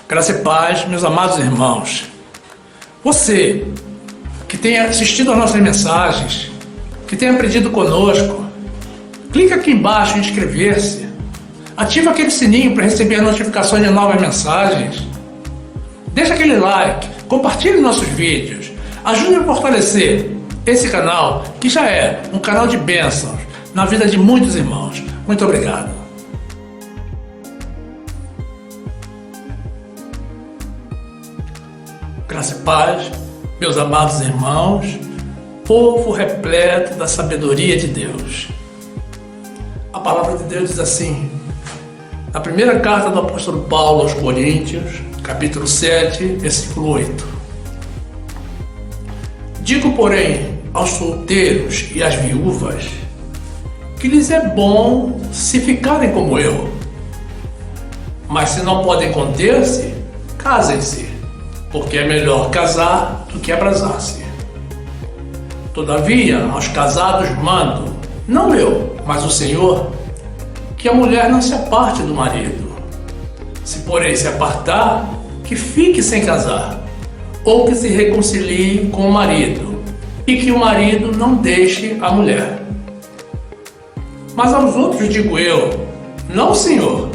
Graça e paz, meus amados irmãos. Você que tem assistido às nossas mensagens, que tem aprendido conosco, clica aqui embaixo em inscrever-se. Ativa aquele sininho para receber notificações de novas mensagens. Deixa aquele like, compartilhe nossos vídeos. Ajude a fortalecer esse canal, que já é um canal de bênçãos na vida de muitos irmãos. Muito obrigado. Graça e paz, meus amados irmãos, povo repleto da sabedoria de Deus. A palavra de Deus diz assim, na primeira carta do apóstolo Paulo aos Coríntios, capítulo 7, versículo 8. Digo, porém, aos solteiros e às viúvas, que lhes é bom se ficarem como eu. Mas se não podem conter-se, casem-se, porque é melhor casar do que abrasar-se. Todavia, aos casados mando, não eu, mas o Senhor, que a mulher não se aparte do marido. Se porém se apartar, que fique sem casar, ou que se reconcilie com o marido, e que o marido não deixe a mulher. Mas aos outros digo eu, não, Senhor,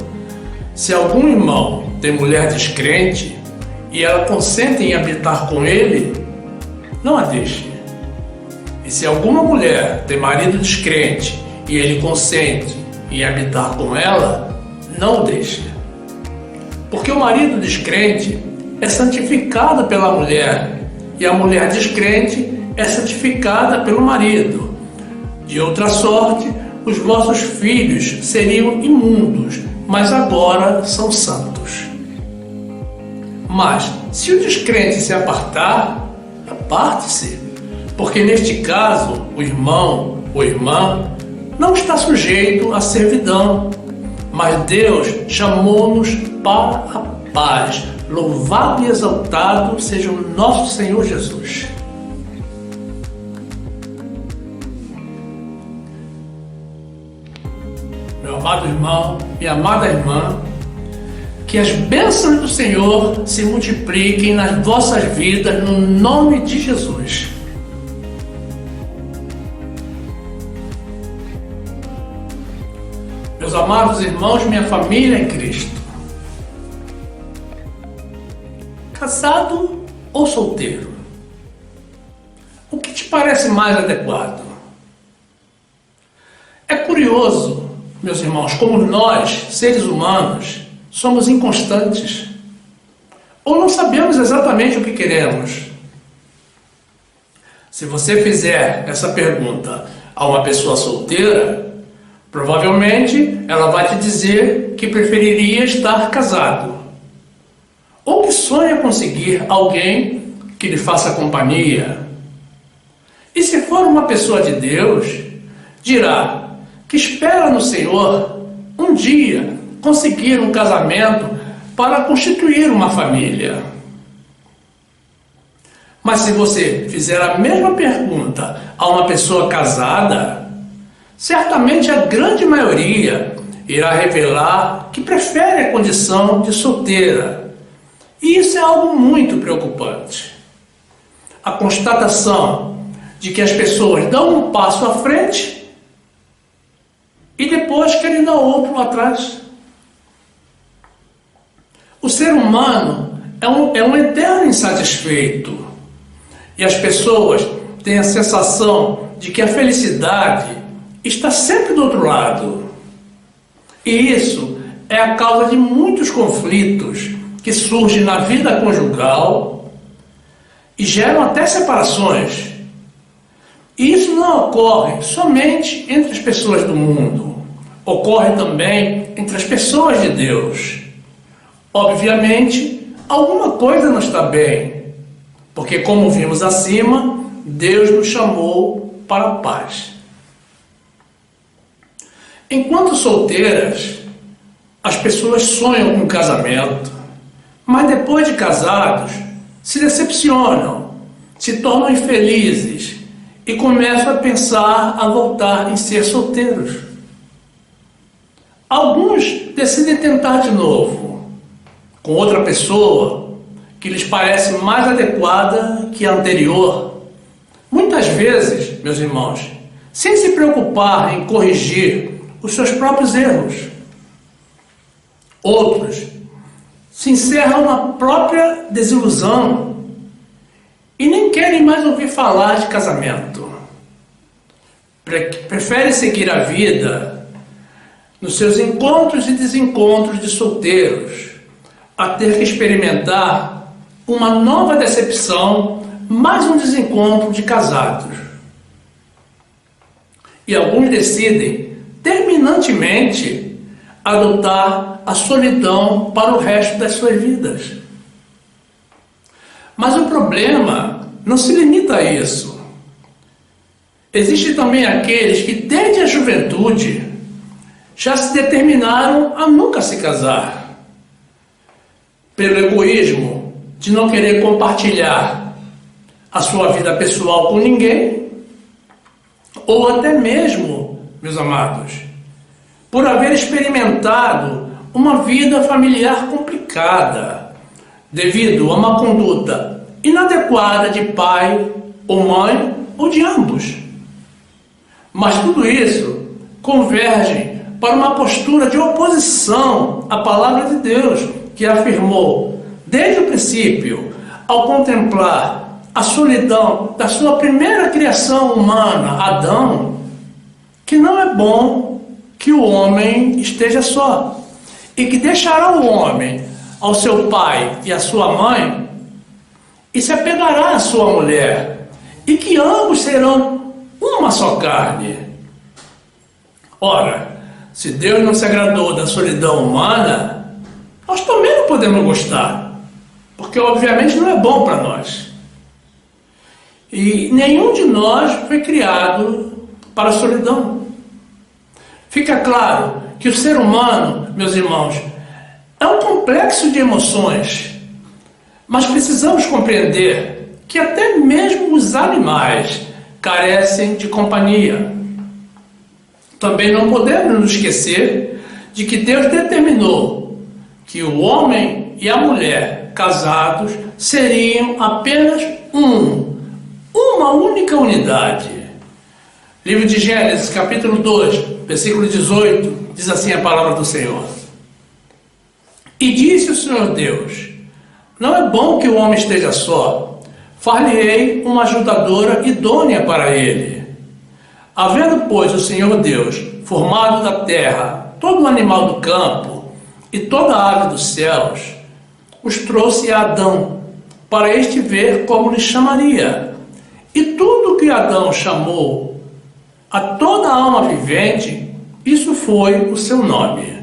se algum irmão tem mulher descrente, e ela consente em habitar com ele, não a deixe. E se alguma mulher tem marido descrente, e ele consente em habitar com ela, não o deixe. Porque o marido descrente é santificado pela mulher, e a mulher descrente é santificada pelo marido. De outra sorte, os vossos filhos seriam imundos, mas agora são santos. Mas, se o descrente se apartar, aparte-se, porque neste caso, o irmão ou irmã não está sujeito à servidão, mas Deus chamou-nos para a paz. Louvado e exaltado seja o nosso Senhor Jesus. Meu amado irmão, minha amada irmã, que as bênçãos do Senhor se multipliquem nas vossas vidas no nome de Jesus. Meus amados irmãos, minha família em Cristo, casado ou solteiro? O que te parece mais adequado? É curioso, meus irmãos, como nós, seres humanos, somos inconstantes, ou não sabemos exatamente o que queremos. Se você fizer essa pergunta a uma pessoa solteira, provavelmente ela vai te dizer que preferiria estar casado, ou que sonha conseguir alguém que lhe faça companhia. E se for uma pessoa de Deus, dirá que espera no Senhor um dia conseguir um casamento para constituir uma família. Mas se você fizer a mesma pergunta a uma pessoa casada, certamente a grande maioria irá revelar que prefere a condição de solteira. E isso é algo muito preocupante. A constatação de que as pessoas dão um passo à frente e depois querem dar outro atrás. O ser humano é um eterno insatisfeito, e as pessoas têm a sensação de que a felicidade está sempre do outro lado. E isso é a causa de muitos conflitos que surgem na vida conjugal e geram até separações. E isso não ocorre somente entre as pessoas do mundo, ocorre também entre as pessoas de Deus. Obviamente, alguma coisa não está bem, porque, como vimos acima, Deus nos chamou para a paz. Enquanto solteiras, as pessoas sonham com casamento, mas depois de casados, se decepcionam, se tornam infelizes e começam a pensar a voltar em ser solteiros. Alguns decidem tentar de novo, com outra pessoa que lhes parece mais adequada que a anterior. Muitas vezes, meus irmãos, sem se preocupar em corrigir os seus próprios erros. Outros se encerram na própria desilusão e nem querem mais ouvir falar de casamento. Preferem seguir a vida nos seus encontros e desencontros de solteiros, a ter que experimentar uma nova decepção, mais um desencontro de casados. E alguns decidem terminantemente adotar a solidão para o resto das suas vidas. Mas o problema não se limita a isso. Existem também aqueles que desde a juventude já se determinaram a nunca se casar, pelo egoísmo de não querer compartilhar a sua vida pessoal com ninguém, ou até mesmo, meus amados, por haver experimentado uma vida familiar complicada, devido a uma conduta inadequada de pai ou mãe, ou de ambos. Mas tudo isso converge para uma postura de oposição à palavra de Deus, que afirmou, desde o princípio, ao contemplar a solidão da sua primeira criação humana, Adão, que não é bom que o homem esteja só, e que deixará o homem ao seu pai e à sua mãe, e se apegará à sua mulher, e que ambos serão uma só carne. Ora, se Deus não se agradou da solidão humana, nós também não podemos gostar, porque obviamente não é bom para nós. E nenhum de nós foi criado para a solidão. Fica claro que o ser humano, meus irmãos, é um complexo de emoções, mas precisamos compreender que até mesmo os animais carecem de companhia. Também não podemos nos esquecer de que Deus determinou que o homem e a mulher casados seriam apenas uma única unidade. Livro de Gênesis, capítulo 2, versículo 18, diz assim a palavra do Senhor. E disse o Senhor Deus, não é bom que o homem esteja só, far-lhe-ei uma ajudadora idônea para ele. Havendo, pois, o Senhor Deus formado da terra todo animal do campo e toda ave dos céus, os trouxe a Adão, para este ver como lhe chamaria. E tudo que Adão chamou a toda alma vivente, isso foi o seu nome.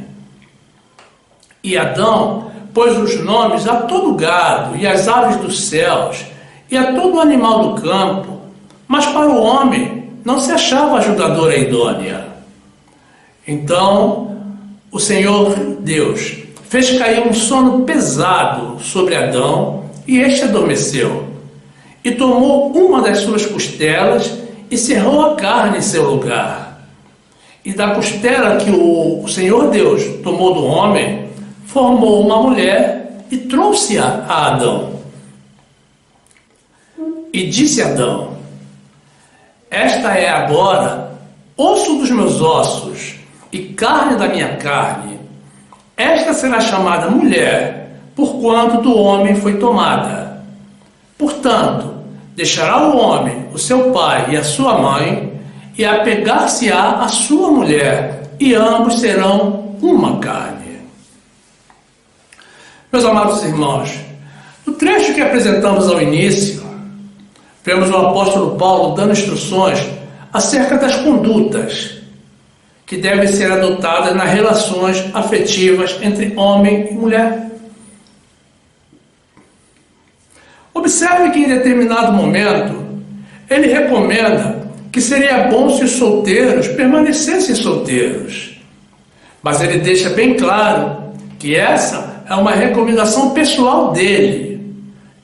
E Adão pôs os nomes a todo gado e às aves dos céus e a todo animal do campo, mas para o homem não se achava ajudadora idônea. Então o Senhor Deus fez cair um sono pesado sobre Adão e este adormeceu. E tomou uma das suas costelas e cerrou a carne em seu lugar. E da costela que o Senhor Deus tomou do homem, formou uma mulher e trouxe-a a Adão. E disse Adão, esta é agora osso dos meus ossos e carne da minha carne. Esta será chamada mulher, porquanto do homem foi tomada. Portanto, deixará o homem o seu pai e a sua mãe, e apegar-se-á à sua mulher, e ambos serão uma carne. Meus amados irmãos, no trecho que apresentamos ao início, vemos o apóstolo Paulo dando instruções acerca das condutas que devem ser adotadas nas relações afetivas entre homem e mulher. Observe que em determinado momento ele recomenda que seria bom se os solteiros permanecessem solteiros, mas ele deixa bem claro que essa é uma recomendação pessoal dele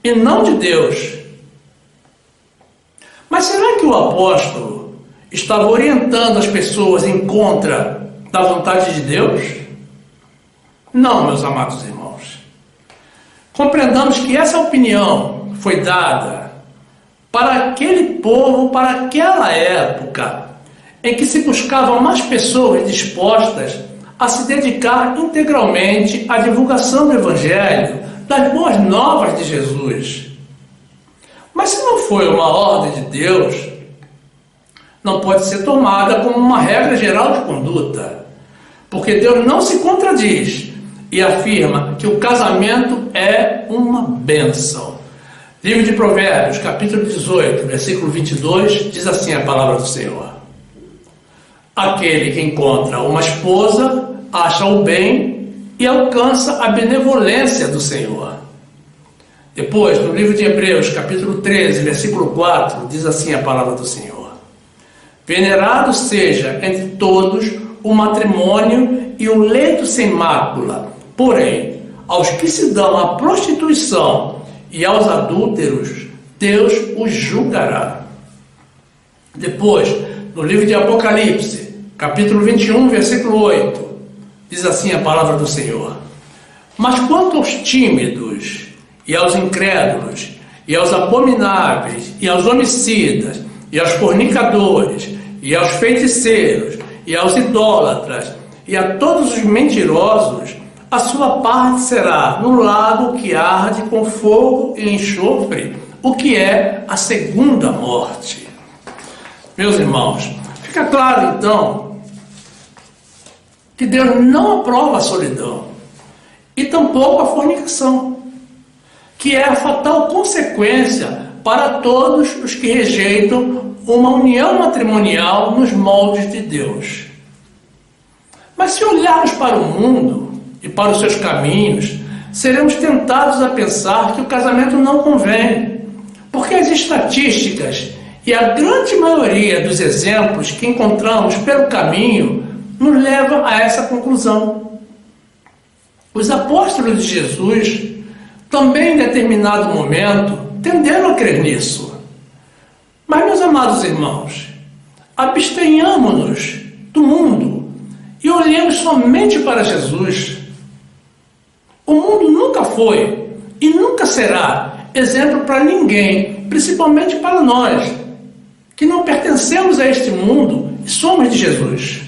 e não de Deus. Mas será que o apóstolo estava orientando as pessoas em contra da vontade de Deus? Não, meus amados irmãos. Compreendamos que essa opinião foi dada para aquele povo, para aquela época, em que se buscavam mais pessoas dispostas a se dedicar integralmente à divulgação do Evangelho, das boas novas de Jesus. Mas se não foi uma ordem de Deus, não pode ser tomada como uma regra geral de conduta, porque Deus não se contradiz e afirma que o casamento é uma bênção. Livro de Provérbios, capítulo 18, versículo 22, diz assim a palavra do Senhor: aquele que encontra uma esposa acha o bem e alcança a benevolência do Senhor. Depois, no livro de Hebreus, capítulo 13, versículo 4, diz assim a palavra do Senhor: venerado seja entre todos o matrimônio e o leito sem mácula, porém, aos que se dão à prostituição e aos adúlteros, Deus os julgará. Depois, no livro de Apocalipse, capítulo 21, versículo 8, diz assim a palavra do Senhor: mas quanto aos tímidos, e aos incrédulos, e aos abomináveis, e aos homicidas, e aos fornicadores, e aos feiticeiros, e aos idólatras, e a todos os mentirosos, a sua parte será no lago que arde com fogo e enxofre, o que é a segunda morte. Meus irmãos, fica claro então que Deus não aprova a solidão e tampouco a fornicação, que é a fatal consequência para todos os que rejeitam uma união matrimonial nos moldes de Deus. Mas se olharmos para o mundo e para os seus caminhos, seremos tentados a pensar que o casamento não convém, porque as estatísticas e a grande maioria dos exemplos que encontramos pelo caminho nos leva a essa conclusão. Os apóstolos de Jesus também, em determinado momento, tenderam a crer nisso. Mas, meus amados irmãos, abstenhamo-nos do mundo e olhemos somente para Jesus. O mundo nunca foi e nunca será exemplo para ninguém, principalmente para nós, que não pertencemos a este mundo e somos de Jesus.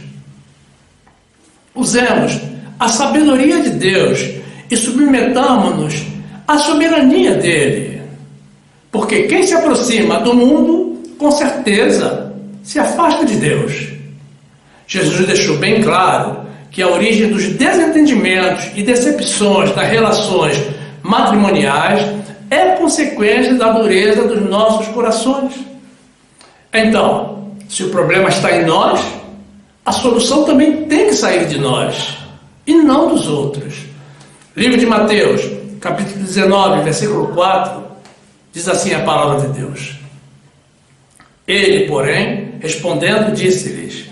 Usemos a sabedoria de Deus e submetamos-nos à soberania dele, porque quem se aproxima do mundo, com certeza, se afasta de Deus. Jesus deixou bem claro que a origem dos desentendimentos e decepções das relações matrimoniais é consequência da dureza dos nossos corações. Então, se o problema está em nós, a solução também tem que sair de nós e não dos outros. Livro de Mateus, capítulo 19, versículo 4, diz assim a palavra de Deus: ele, porém, respondendo, disse-lhes: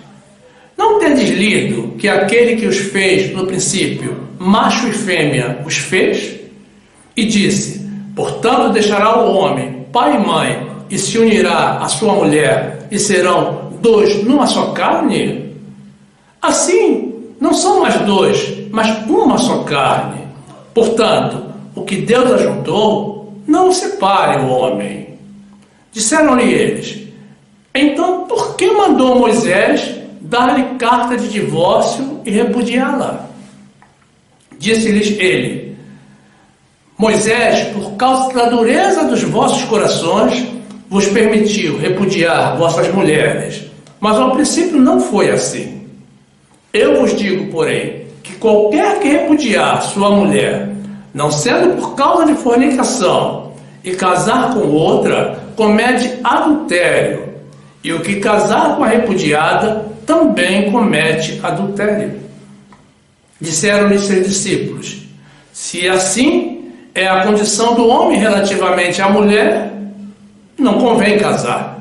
não tendes lido que aquele que os fez no princípio, macho e fêmea, os fez? E disse: portanto deixará o homem pai e mãe, e se unirá à sua mulher, e serão dois numa só carne? Assim, não são mais dois, mas uma só carne. Portanto, o que Deus ajuntou, não o separe o homem. Disseram-lhe eles: então, por que mandou Moisés dar-lhe carta de divórcio e repudiá-la? Disse-lhes ele: Moisés, por causa da dureza dos vossos corações, vos permitiu repudiar vossas mulheres, mas ao princípio não foi assim. Eu vos digo, porém, que qualquer que repudiar sua mulher, não sendo por causa de fornicação, e casar com outra, comete adultério, e o que casar com a repudiada também comete adultério. Disseram-lhe seus discípulos: se assim é a condição do homem relativamente à mulher, não convém casar.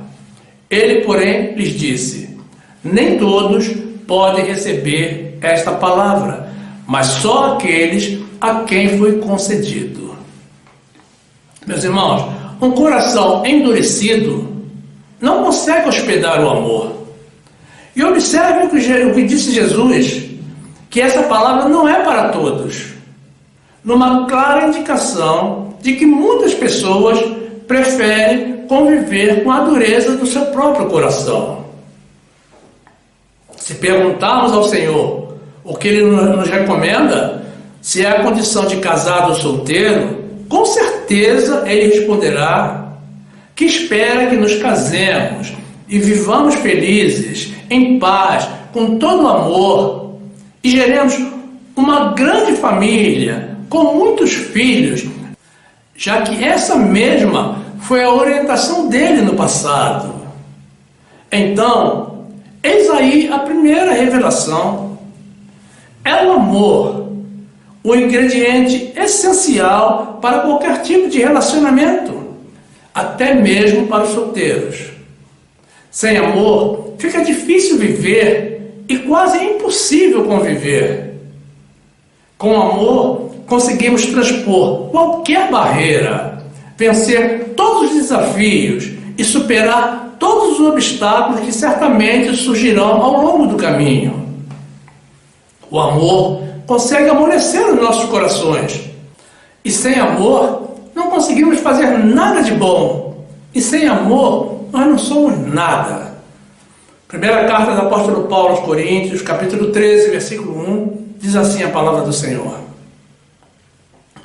Ele, porém, lhes disse: nem todos podem receber esta palavra, mas só aqueles a quem foi concedido. Meus irmãos, um coração endurecido não consegue hospedar o amor. E observe o que disse Jesus, que essa palavra não é para todos. numa clara indicação de que muitas pessoas preferem conviver com a dureza do seu próprio coração. Se perguntarmos ao Senhor o que Ele nos recomenda, se é a condição de casado ou solteiro, com certeza Ele responderá que espera que nos casemos e vivamos felizes, em paz, com todo o amor, e geremos uma grande família, com muitos filhos, já que essa mesma foi a orientação dele no passado. Então, eis aí a primeira revelação. É o amor, o ingrediente essencial para qualquer tipo de relacionamento, até mesmo para os solteiros. Sem amor, fica difícil viver e quase impossível conviver. Com amor, conseguimos transpor qualquer barreira, vencer todos os desafios e superar todos os obstáculos que certamente surgirão ao longo do caminho. O amor consegue amolecer os nossos corações. E sem amor, não conseguimos fazer nada de bom. E sem amor, nós não somos nada. Primeira carta do apóstolo Paulo aos Coríntios, capítulo 13, versículo 1, diz assim a palavra do Senhor: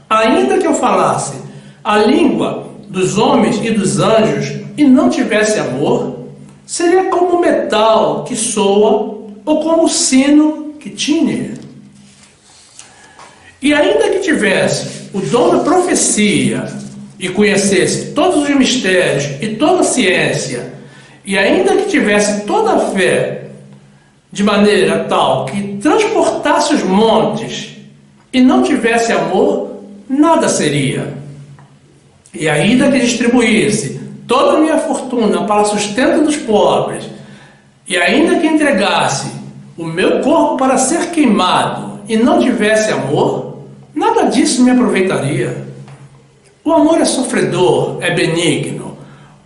ainda que eu falasse a língua dos homens e dos anjos e não tivesse amor, seria como metal que soa ou como sino que tine. E ainda que tivesse o dom da profecia e conhecesse todos os mistérios e toda a ciência, e ainda que tivesse toda a fé, de maneira tal que transportasse os montes e não tivesse amor, nada seria. E ainda que distribuísse toda a minha fortuna para sustento dos pobres, e ainda que entregasse o meu corpo para ser queimado e não tivesse amor, nada disso me aproveitaria. O amor é sofredor, é benigno.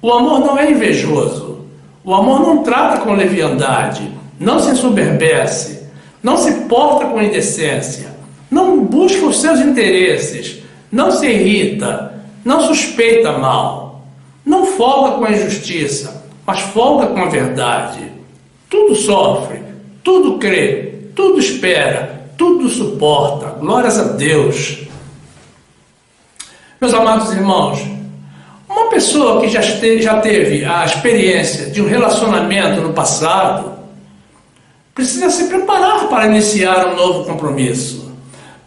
O amor não é invejoso. O amor não trata com leviandade, não se ensoberbece, não se porta com indecência, não busca os seus interesses, não se irrita, não suspeita mal, não folga com a injustiça, mas folga com a verdade. Tudo sofre, tudo crê, tudo espera, tudo suporta. Glórias a Deus. Meus amados irmãos, uma pessoa que já teve a experiência de um relacionamento no passado precisa se preparar para iniciar um novo compromisso.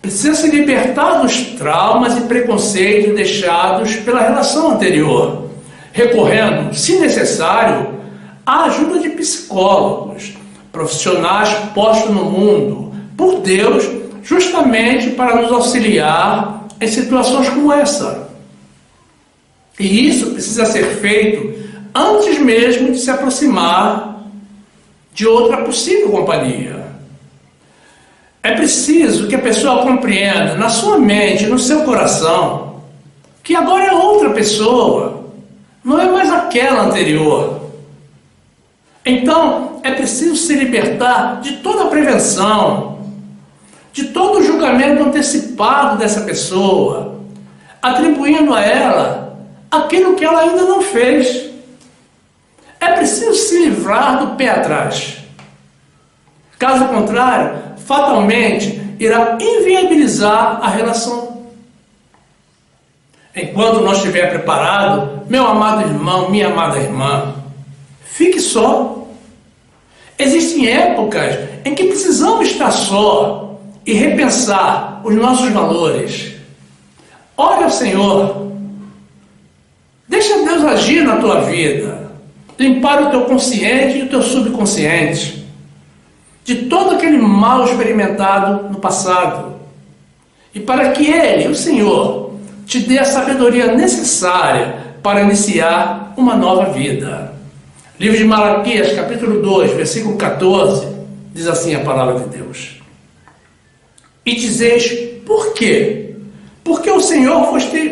Precisa se libertar dos traumas e preconceitos deixados pela relação anterior, recorrendo, se necessário, à ajuda de psicólogos, profissionais postos no mundo por Deus, justamente para nos auxiliar em situações como essa. E isso precisa ser feito antes mesmo de se aproximar de outra possível companhia. É preciso que a pessoa compreenda na sua mente, no seu coração, que agora é outra pessoa, não é mais aquela anterior. Então, é preciso se libertar de toda a prevenção, de todo o julgamento antecipado dessa pessoa, atribuindo a ela aquilo que ela ainda não fez. É preciso se livrar do pé atrás. Caso contrário, fatalmente irá inviabilizar a relação. Enquanto não estiver preparado, meu amado irmão, minha amada irmã, fique só. Existem épocas em que precisamos estar só e repensar os nossos valores. Ore ao Senhor. Deixa Deus agir na tua vida, limpar o teu consciente e o teu subconsciente de todo aquele mal experimentado no passado, e para que Ele, o Senhor, te dê a sabedoria necessária para iniciar uma nova vida. Livro de Malaquias, capítulo 2, versículo 14, diz assim a palavra de Deus: e dizeis, por quê? Porque o Senhor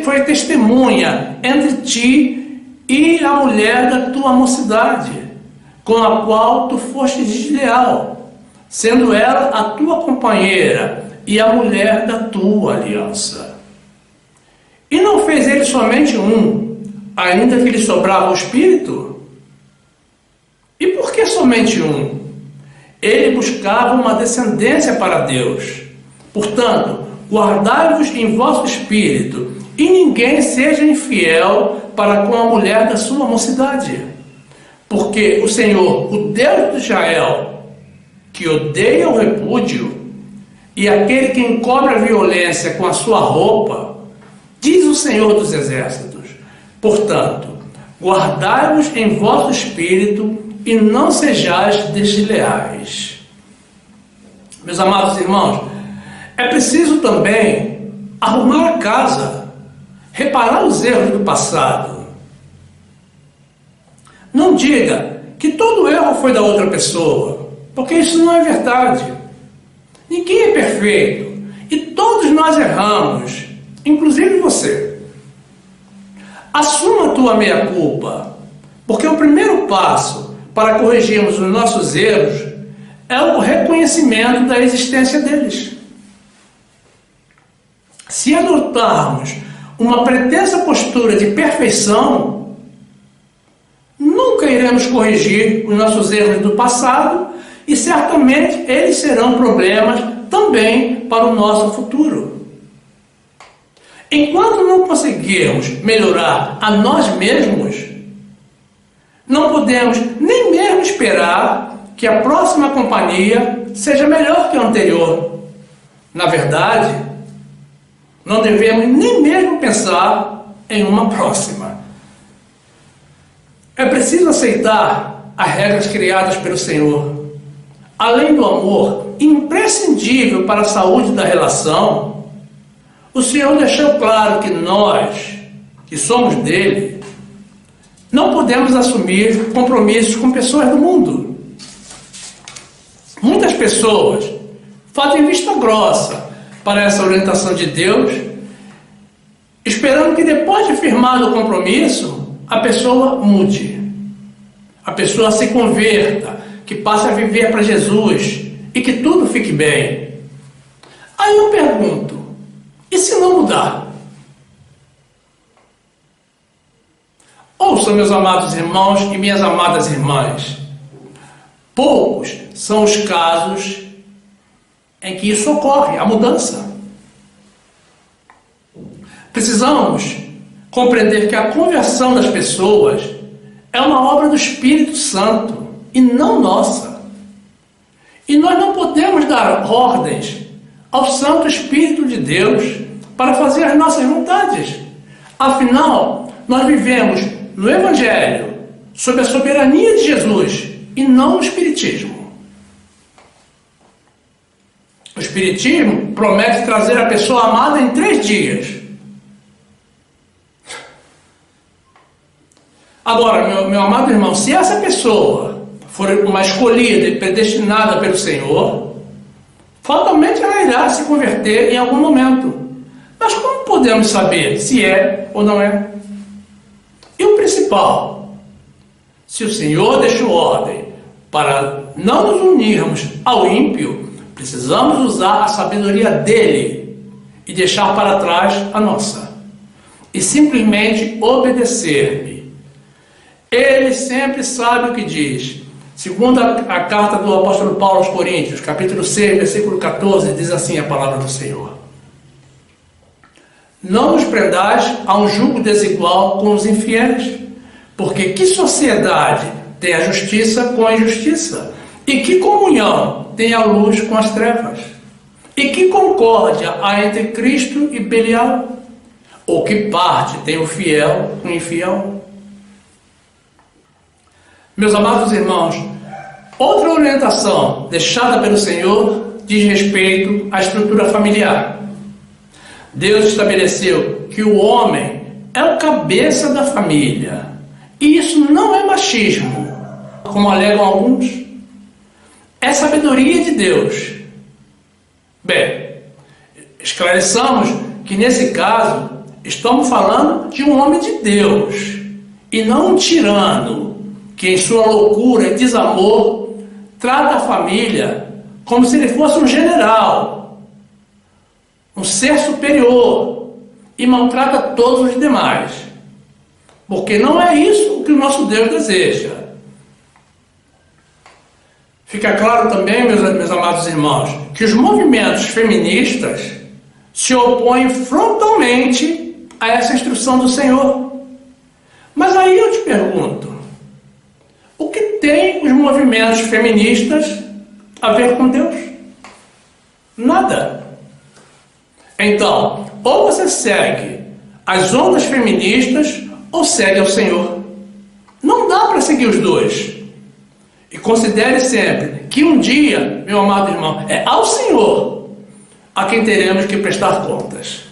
foi testemunha entre ti e a mulher da tua mocidade, com a qual tu foste desleal, sendo ela a tua companheira e a mulher da tua aliança. E não fez ele somente um, ainda que lhe sobrava o espírito? E por que somente um? Ele buscava uma descendência para Deus. Portanto, guardai-vos em vosso espírito, e ninguém seja infiel para com a mulher da sua mocidade. Porque o Senhor, o Deus de Israel, que odeia o repúdio, e aquele que encobre a violência com a sua roupa, diz o Senhor dos Exércitos: portanto, guardai-vos em vosso espírito e não sejais desleais. Meus amados irmãos, é preciso também arrumar a casa, reparar os erros do passado. Não diga que todo erro foi da outra pessoa, porque isso não é verdade. Ninguém é perfeito e todos nós erramos, inclusive você. Assuma a tua meia-culpa, porque o primeiro passo para corrigirmos os nossos erros é o reconhecimento da existência deles. Se adotarmos uma pretensa postura de perfeição, nunca iremos corrigir os nossos erros do passado e certamente eles serão problemas também para o nosso futuro. Enquanto não conseguirmos melhorar a nós mesmos, não podemos nem mesmo esperar que a próxima companhia seja melhor que a anterior. Na verdade, não devemos nem mesmo pensar em uma próxima. É preciso aceitar as regras criadas pelo Senhor. Além do amor imprescindível para a saúde da relação, o Senhor deixou claro que nós, que somos dele, não podemos assumir compromissos com pessoas do mundo. Muitas pessoas fazem vista grossa para essa orientação de Deus, esperando que depois de firmado o compromisso, a pessoa mude, a pessoa se converta, que passe a viver para Jesus e que tudo fique bem. Aí eu pergunto, e se não mudar? Ouçam, meus amados irmãos e minhas amadas irmãs, poucos são os casos em que isso ocorre, a mudança. Precisamos compreender que a conversão das pessoas é uma obra do Espírito Santo e não nossa. E nós não podemos dar ordens ao Santo Espírito de Deus para fazer as nossas vontades. Afinal, nós vivemos no Evangelho, sob a soberania de Jesus e não no Espiritismo. O Espiritismo promete trazer a pessoa amada em 3 dias. Agora, meu amado irmão, se essa pessoa for uma escolhida e predestinada pelo Senhor, fatalmente ela irá se converter em algum momento. Mas como podemos saber se é ou não é? E o principal, se o Senhor deixou ordem para não nos unirmos ao ímpio, precisamos usar a sabedoria dele e deixar para trás a nossa. E simplesmente obedecer-lhe. Ele sempre sabe o que diz. Segundo a carta do apóstolo Paulo aos Coríntios, capítulo 6, versículo 14, diz assim a palavra do Senhor: não nos prendais a um jugo desigual com os infiéis, porque que sociedade tem a justiça com a injustiça? E que comunhão tem a luz com as trevas? E que concórdia há entre Cristo e Belial? Ou que parte tem o fiel com o infiel? Meus amados irmãos, outra orientação deixada pelo Senhor diz respeito à estrutura familiar. Deus estabeleceu que o homem é o cabeça da família. E isso não é machismo, como alegam alguns. É sabedoria de Deus. Bem, esclareçamos que nesse caso estamos falando de um homem de Deus e não um tirano que em sua loucura e desamor trata a família como se ele fosse um general, um ser superior e maltrata todos os demais. Porque não é isso que o nosso Deus deseja. Fica claro também, meus amados irmãos, que os movimentos feministas se opõem frontalmente a essa instrução do Senhor. Mas aí eu te pergunto, o que tem os movimentos feministas a ver com Deus? Nada. Então, ou você segue as ondas feministas ou segue ao Senhor. Não dá para seguir os dois. E considere sempre que um dia, meu amado irmão, é ao Senhor a quem teremos que prestar contas.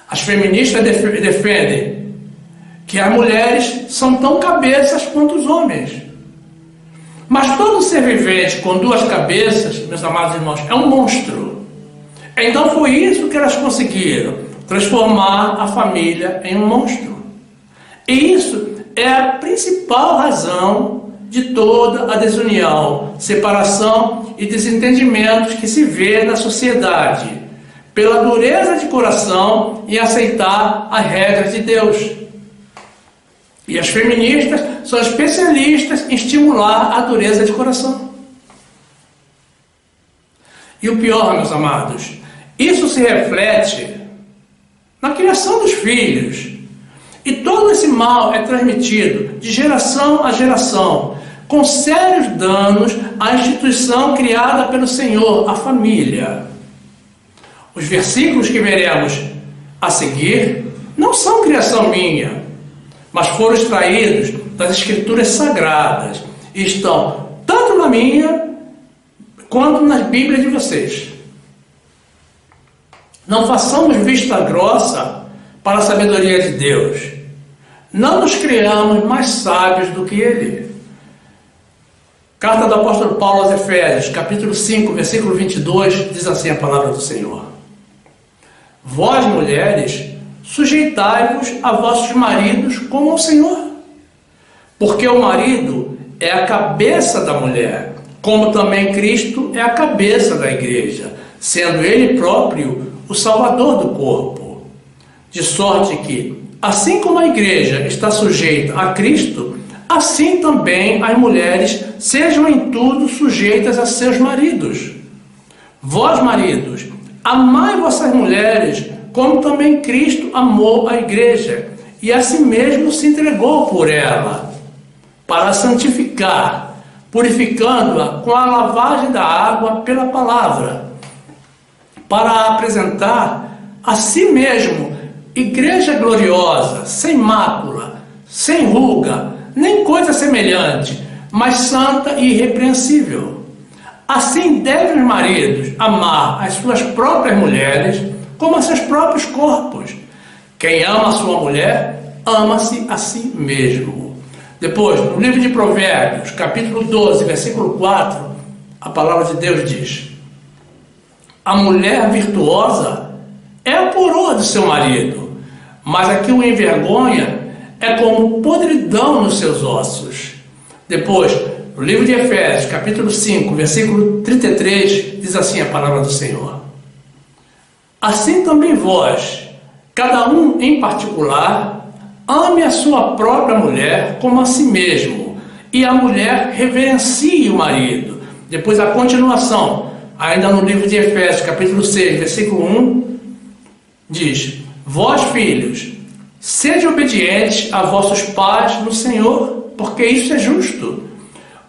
As feministas defendem que as mulheres são tão cabeças quanto os homens. Mas todo ser vivente com duas cabeças, meus amados irmãos, é um monstro. Então foi isso que elas conseguiram, transformar a família em um monstro. E isso é a principal razão de toda a desunião, separação e desentendimentos que se vê na sociedade, pela dureza de coração em aceitar as regras de Deus. E as feministas são especialistas em estimular a dureza de coração. E o pior, meus amados, isso se reflete na criação dos filhos. E todo esse mal é transmitido de geração a geração, com sérios danos à instituição criada pelo Senhor, a família. Os versículos que veremos a seguir não são criação minha, mas foram extraídos das Escrituras Sagradas e estão tanto na minha quanto nas Bíblias de vocês. Não façamos vista grossa para a sabedoria de Deus. Não nos criamos mais sábios do que Ele. Carta do apóstolo Paulo aos Efésios, capítulo 5, versículo 22, diz assim a palavra do Senhor. Vós, mulheres, sujeitai-vos a vossos maridos como ao Senhor. Porque o marido é a cabeça da mulher, como também Cristo é a cabeça da igreja, sendo Ele próprio o Salvador do corpo. De sorte que, assim como a igreja está sujeita a Cristo, assim também as mulheres sejam em tudo sujeitas a seus maridos. Vós, maridos, amai vossas mulheres, como também Cristo amou a igreja, e a si mesmo se entregou por ela, para a santificar, purificando-a com a lavagem da água pela palavra, para a apresentar a si mesmo igreja gloriosa, sem mácula, sem ruga, nem coisa semelhante, mas santa e irrepreensível. Assim devem os maridos amar as suas próprias mulheres como a seus próprios corpos. Quem ama a sua mulher, ama-se a si mesmo. Depois, no livro de Provérbios, capítulo 12, versículo 4, a palavra de Deus diz: a mulher virtuosa é a coroa do seu marido, mas a que o envergonha é como podridão nos seus ossos. Depois, no livro de Efésios, capítulo 5, versículo 33, diz assim a palavra do Senhor: assim também vós, cada um em particular, ame a sua própria mulher como a si mesmo, e a mulher reverencie o marido. Depois a continuação, ainda no livro de Efésios, capítulo 6, versículo 1, diz: vós, filhos, sede obedientes a vossos pais no Senhor, porque isso é justo.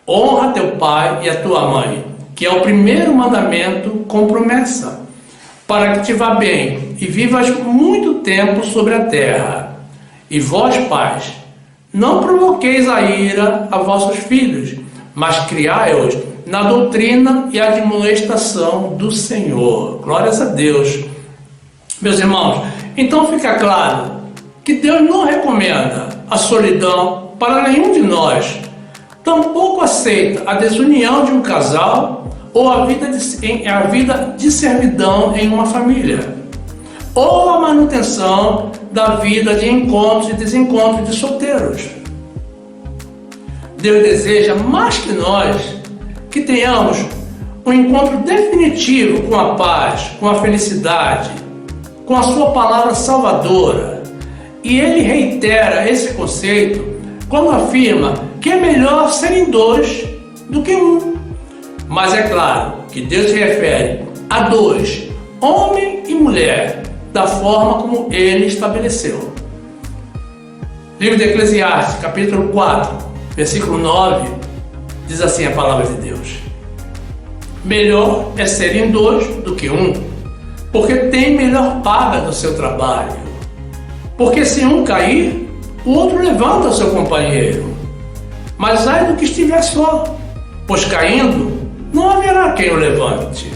Honra teu pai e a tua mãe, que é o primeiro mandamento com promessa, para que te vá bem e vivas muito tempo sobre a terra. E vós, pais, não provoqueis a ira a vossos filhos, mas criai-os na doutrina e admoestação do Senhor. Glórias a Deus. Meus irmãos, então fica claro que Deus não recomenda a solidão para nenhum de nós, tampouco aceita a desunião de um casal ou a vida de servidão em uma família, ou a manutenção da vida de encontros e desencontros de solteiros. Deus deseja mais que nós que tenhamos um encontro definitivo com a paz, com a felicidade, com a sua palavra salvadora. E ele reitera esse conceito quando afirma que é melhor serem dois do que um. Mas é claro que Deus se refere a dois, homem e mulher, da forma como ele estabeleceu. Livro de Eclesiastes, capítulo 4, versículo 9, diz assim a palavra de Deus: melhor é serem dois do que um, porque tem melhor paga do seu trabalho. Porque se um cair, o outro levanta o seu companheiro. Mas ai do que estiver só, pois caindo, não haverá quem o levante.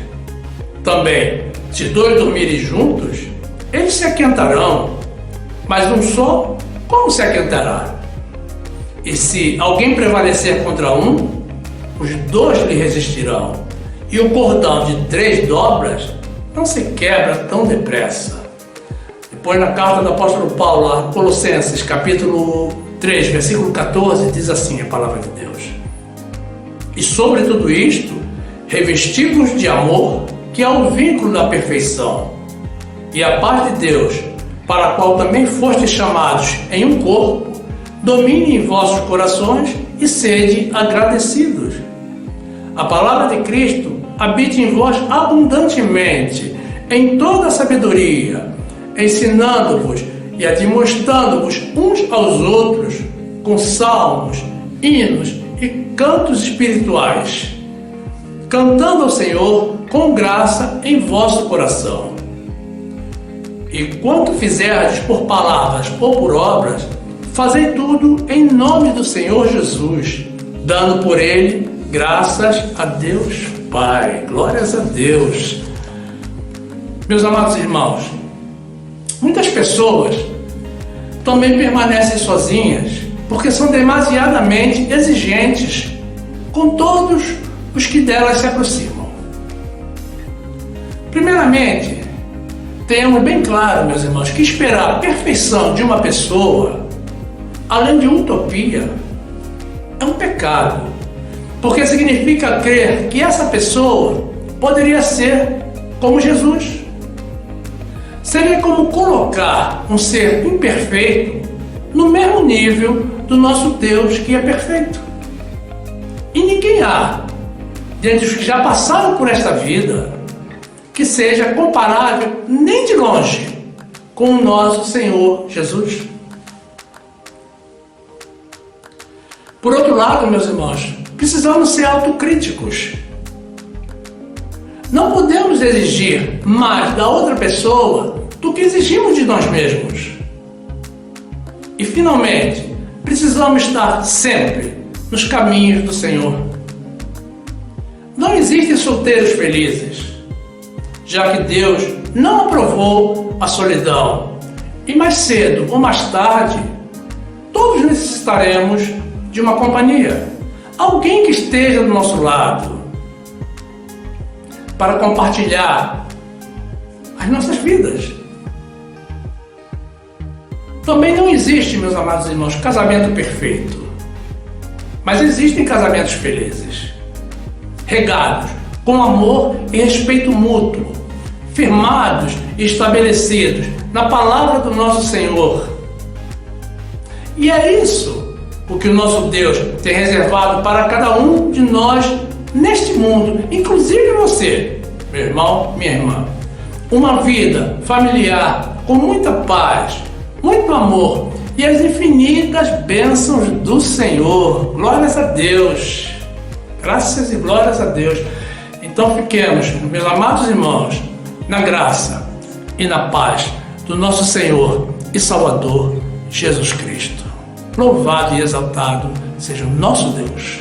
Também, se dois dormirem juntos, eles se aquentarão, mas um só, como se aquentará? E se alguém prevalecer contra um, os dois lhe resistirão, e o cordão de 3 dobras não se quebra tão depressa. Depois, na carta do apóstolo Paulo, a Colossenses, capítulo 3, versículo 14, diz assim a palavra de Deus: e sobre tudo isto, revestivos de amor, que é o vínculo da perfeição, e a paz de Deus, para a qual também fostes chamados em um corpo, domine em vossos corações e sede agradecidos. A palavra de Cristo habite em vós abundantemente, em toda a sabedoria, ensinando-vos e admoestando-vos uns aos outros com salmos, hinos e cantos espirituais, cantando ao Senhor com graça em vosso coração. E quanto fizerdes por palavras ou por obras, fazei tudo em nome do Senhor Jesus, dando por ele graças a Deus Pai. Glórias a Deus. Meus amados irmãos, muitas pessoas também permanecem sozinhas porque são demasiadamente exigentes com todos os que delas se aproximam. Primeiramente, tenhamos bem claro, meus irmãos, que esperar a perfeição de uma pessoa, além de utopia, é um pecado, porque significa crer que essa pessoa poderia ser como Jesus. Seria como colocar um ser imperfeito no mesmo nível do nosso Deus, que é perfeito. E ninguém há, dentre os que já passaram por esta vida, que seja comparável nem de longe com o nosso Senhor Jesus. Por outro lado, meus irmãos, precisamos ser autocríticos. Não podemos exigir mais da outra pessoa do que exigimos de nós mesmos. E, finalmente, precisamos estar sempre nos caminhos do Senhor. Não existem solteiros felizes, já que Deus não aprovou a solidão. E mais cedo ou mais tarde, todos necessitaremos de uma companhia, alguém que esteja do nosso lado, para compartilhar as nossas vidas. Também não existe, meus amados irmãos, casamento perfeito, mas existem casamentos felizes, regados com amor e respeito mútuo, firmados e estabelecidos na palavra do nosso Senhor. E é isso o que o nosso Deus tem reservado para cada um de nós neste mundo, inclusive você, meu irmão, minha irmã. Uma vida familiar com muita paz, muito amor e as infinitas bênçãos do Senhor. Glórias a Deus. Graças e glórias a Deus. Então fiquemos, meus amados irmãos, na graça e na paz do nosso Senhor e Salvador Jesus Cristo. Louvado e exaltado seja o nosso Deus.